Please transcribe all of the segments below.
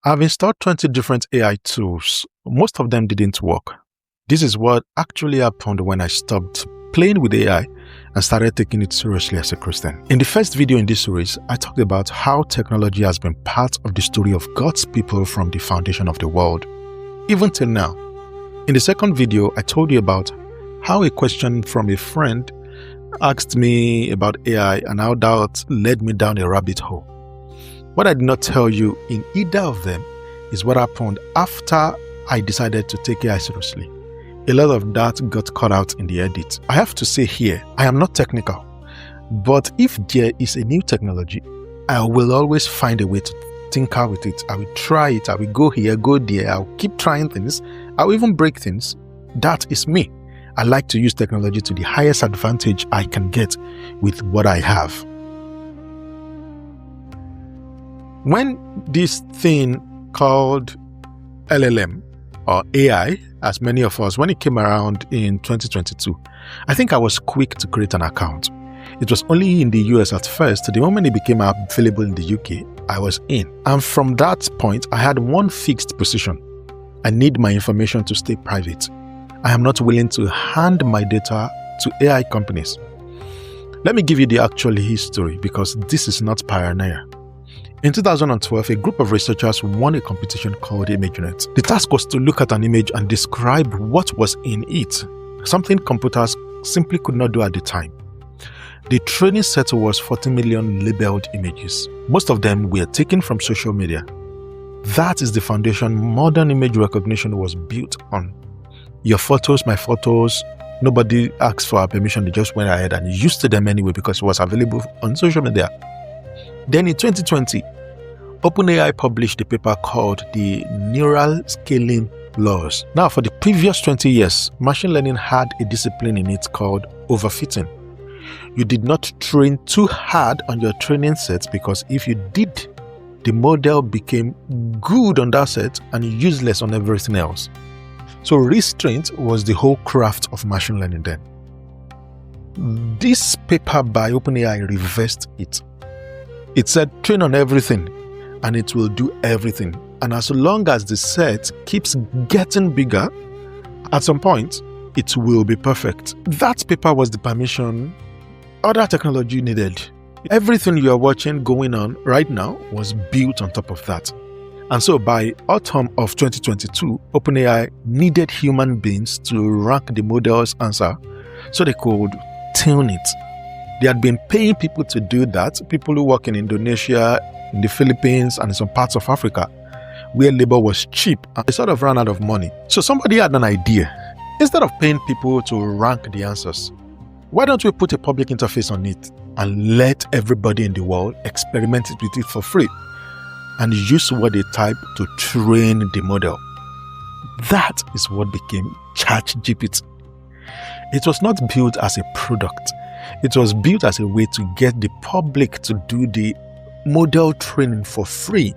I've installed 20 different AI tools. Most of them didn't work. This is what actually happened when I stopped playing with AI and started taking it seriously as a Christian. In the first video in this series, I talked about how technology has been part of the story of God's people from the foundation of the world, even till now. In the second video, I told you about how a question from a friend asked me about AI and how that led me down a rabbit hole. What I did not tell you in either of them is what happened after I decided to take AI seriously. A lot of that got cut out in the edit. I have to say here, I am not technical, but if there is a new technology, I will always find a way to tinker with it. I will try it. I will go here, go there. I'll keep trying things. I'll even break things. That is me. I like to use technology to the highest advantage I can get with what I have. When this thing called LLM or AI, as many of us, when it came around in 2022, I think I was quick to create an account. It was only in the US at first. The moment it became available in the UK, I was in. And from that point, I had one fixed position. I need my information to stay private. I am not willing to hand my data to AI companies. Let me give you the actual history because this is not paranoia. In 2012, a group of researchers won a competition called ImageNet. The task was to look at an image and describe what was in it, something computers simply could not do at the time. The training set was 40 million labeled images. Most of them were taken from social media. That is the foundation modern image recognition was built on. Your photos, my photos, nobody asked for our permission, they just went ahead and used them anyway because it was available on social media. Then in 2020, OpenAI published a paper called the Neural Scaling Laws. Now, for the previous 20 years, machine learning had a discipline in it called overfitting. You did not train too hard on your training sets because if you did, the model became good on that set and useless on everything else. So restraint was the whole craft of machine learning then. This paper by OpenAI reversed it. It said train on everything and it will do everything. And as long as the set keeps getting bigger, at some point, it will be perfect. That paper was the permission other technology needed. Everything you are watching going on right now was built on top of that. And so by autumn of 2022, OpenAI needed human beings to rank the model's answer so they could tune it. They had been paying people to do that, people who work in Indonesia, in the Philippines, and in some parts of Africa, where labor was cheap, and they sort of ran out of money. So somebody had an idea. Instead of paying people to rank the answers, why don't we put a public interface on it and let everybody in the world experiment with it for free and use what they type to train the model? That is what became ChatGPT. It was not built as a product. It was built as a way to get the public to do the model training for free.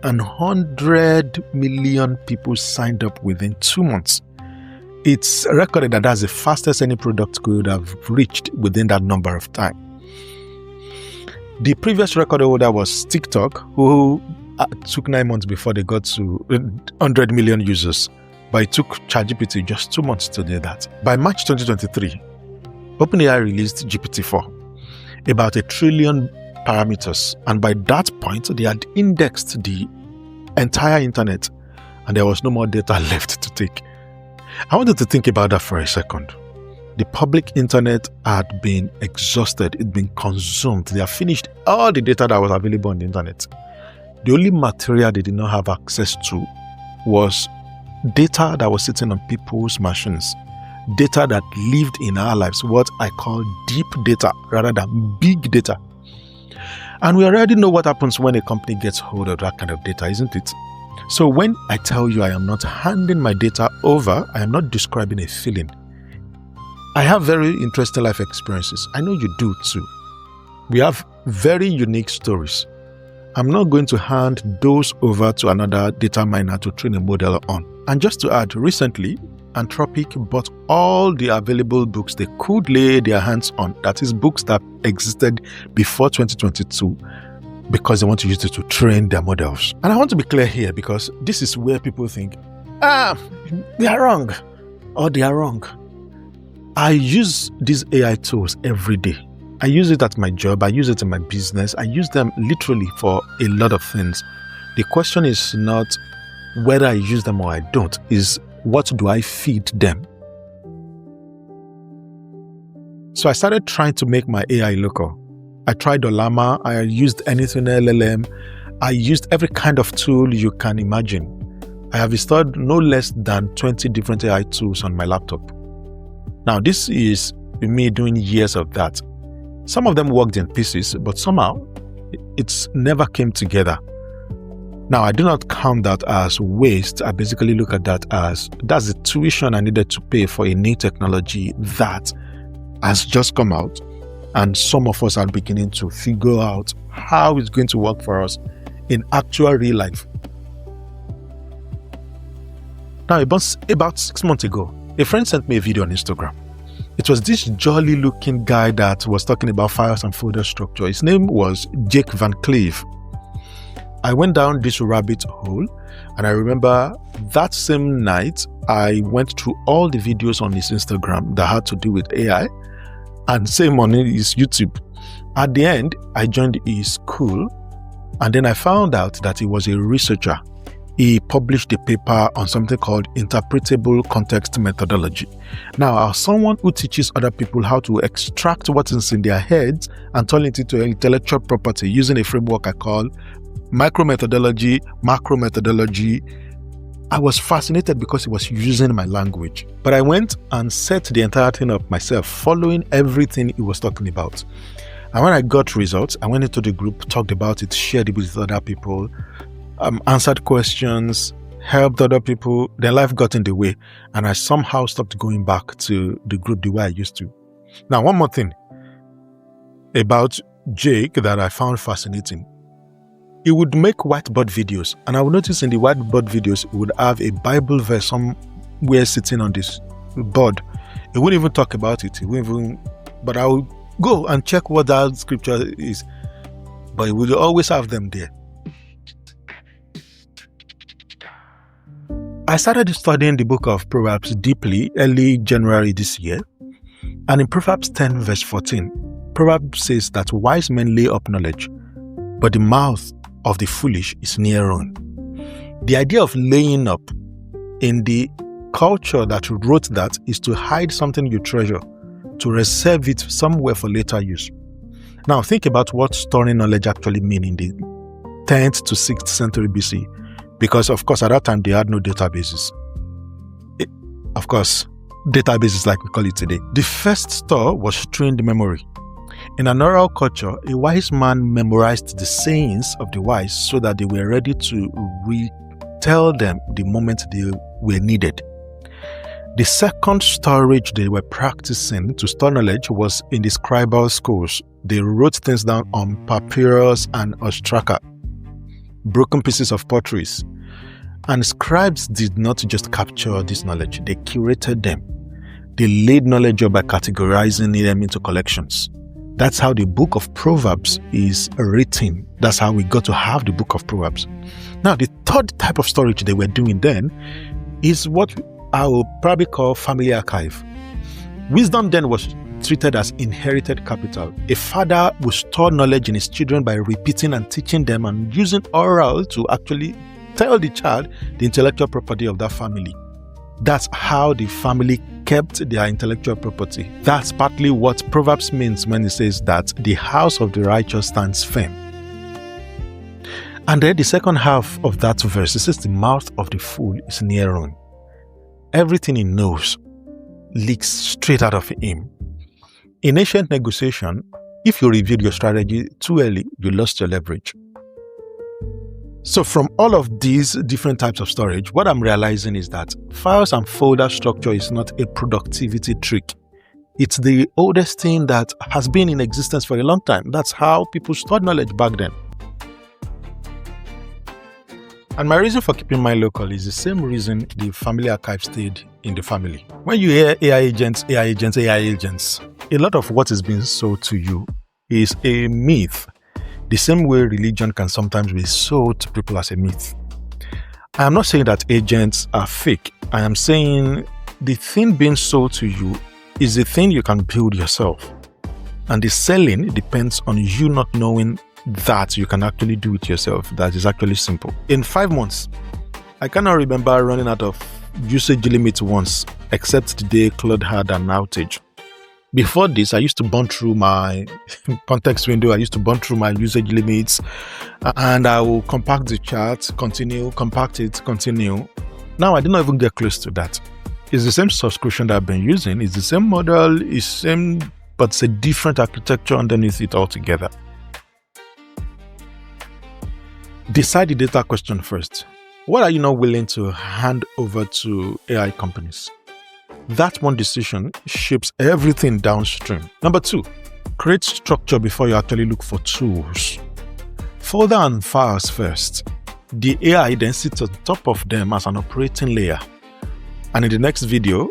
And 100 million people signed up within 2 months. It's recorded that that's the fastest any product could have reached within that number of time. The previous record holder was TikTok, who took 9 months before they got to 100 million users. But it took ChatGPT just 2 months to do that. By March 2023, OpenAI released GPT-4, about 1 trillion parameters, and by that point, they had indexed the entire internet, and there was no more data left to take. I wanted to think about that for a second. The public internet had been exhausted, it had been consumed. They had finished all the data that was available on the internet. The only material they did not have access to was data that was sitting on people's machines. Data that lived in our lives, what I call deep data rather than big data. And we already know what happens when a company gets hold of that kind of data, isn't it? So when I tell you I am not handing my data over, I am not describing a feeling. I have very interesting life experiences. I know you do too. We have very unique stories. I'm not going to hand those over to another data miner to train a model on. And just to add, recently, Anthropic bought all the available books they could lay their hands on, that is books that existed before 2022, because they want to use it to train their models. And I want to be clear here because this is where people think, they are wrong or they are wrong. I use these AI tools every day. I use it at my job. I use it in my business. I use them literally for a lot of things. The question is not whether I use them or I don't, is what do I feed them? So I started trying to make my AI local. I tried Ollama, I used AnythingLLM, I used every kind of tool you can imagine. I have installed no less than 20 different AI tools on my laptop. Now this is me doing years of that. Some of them worked in pieces, but somehow it's never came together. Now I do not count that as waste. I basically look at that as that's the tuition I needed to pay for a new technology that has just come out. And some of us are beginning to figure out how it's going to work for us in actual real life. Now, about 6 months ago, a friend sent me a video on Instagram. It was this jolly looking guy that was talking about files and folder structure. His name was Jake Van Clief. I went down this rabbit hole, and I remember that same night, I went through all the videos on his Instagram that had to do with AI, and same on his YouTube. At the end, I joined his school, and then I found out that he was a researcher. He published a paper on something called Interpretable Context Methodology. Now, as someone who teaches other people how to extract what is in their heads and turn it into intellectual property using a framework I call micro-methodology, macro-methodology, I was fascinated because he was using my language. But I went and set the entire thing up myself, following everything he was talking about. And when I got results, I went into the group, talked about it, shared it with other people, answered questions, helped other people. Their life got in the way, and I somehow stopped going back to the group the way I used to. Now, one more thing about Jake that I found fascinating. He would make whiteboard videos, and I would notice in the whiteboard videos, he would have a Bible verse somewhere sitting on this board. He wouldn't even talk about it. But I would go and check what that scripture is. But he would always have them there. I started studying the book of Proverbs deeply early January this year. And in Proverbs 10 verse 14, Proverbs says that wise men lay up knowledge, but the mouth of the foolish is near ruin. The idea of laying up in the culture that wrote that is to hide something you treasure, to reserve it somewhere for later use. Now think about what storing knowledge actually means in the 10th to 6th century BC, because of course at that time they had no databases. Of course, databases like we call it today. The first store was trained memory. In an oral culture, a wise man memorized the sayings of the wise so that they were ready to retell them the moment they were needed. The second storage they were practicing to store knowledge was in the scribal schools. They wrote things down on papyrus and ostraka, broken pieces of potteries. And scribes did not just capture this knowledge, they curated them. They laid knowledge up by categorizing them into collections. That's how the book of Proverbs is written. That's how we got to have the book of Proverbs. Now, the third type of storage they were doing then is what I will probably call family archive. Wisdom then was treated as inherited capital. A father would store knowledge in his children by repeating and teaching them and using oral to actually tell the child the intellectual property of that family. That's how the family kept their intellectual property. That's partly what Proverbs means when it says that the house of the righteous stands firm. And then the second half of that verse, it says the mouth of the fool is near ruin. Everything he knows leaks straight out of him. In ancient negotiation, if you reviewed your strategy too early, you lost your leverage. So from all of these different types of storage, what I'm realizing is that files and folder structure is not a productivity trick. It's the oldest thing that has been in existence for a long time. That's how people stored knowledge back then. And my reason for keeping mine local is the same reason the family archive stayed in the family. When you hear AI agents, a lot of what is being sold to you is a myth. the same way religion can sometimes be sold to people as a myth. I am not saying that agents are fake. I am saying the thing being sold to you is the thing you can build yourself. And the selling depends on you not knowing that you can actually do it yourself. That is actually simple. In 5 months, I cannot remember running out of usage limit once, except the day CLAUDE had an outage. Before this, I used to burn through my context window. I used to burn through my usage limits, and I will compact the chart, continue, compact it, continue. Now I did not even get close to that. It's the same subscription that I've been using. It's the same model, it's same, but it's a different architecture underneath it altogether. Decide the data question first. What are you not willing to hand over to AI companies? That one decision shapes everything downstream. Number 2, create structure before you actually look for tools. Folder and files first. The AI then sits on top of them as an operating layer. And in the next video,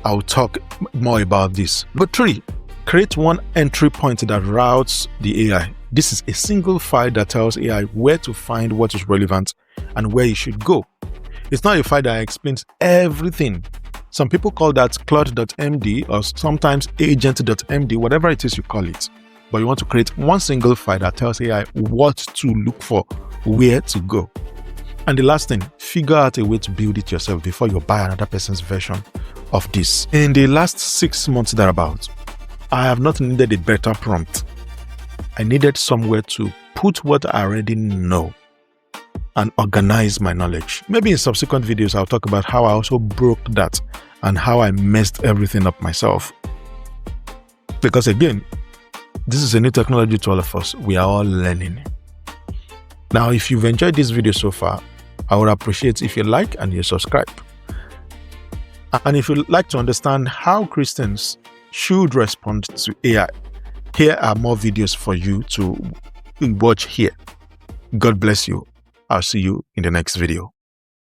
I'll talk more about this. But 3, create one entry point that routes the AI. This is a single file that tells AI where to find what is relevant and where you should go. It's not a file that explains everything. Some people call that CLAUDE.md or sometimes agent.md, whatever it is you call it. But you want to create one single file that tells AI what to look for, where to go. And the last thing, figure out a way to build it yourself before you buy another person's version of this. In the last 6 months thereabouts, I have not needed a better prompt. I needed somewhere to put what I already know and organize my knowledge. Maybe in subsequent videos, I'll talk about how I also broke that and how I messed everything up myself. Because again, this is a new technology to all of us. We are all learning. Now, if you've enjoyed this video so far, I would appreciate if you like and you subscribe. And if you'd like to understand how Christians should respond to AI, here are more videos for you to watch here. God bless you. I'll see you in the next video.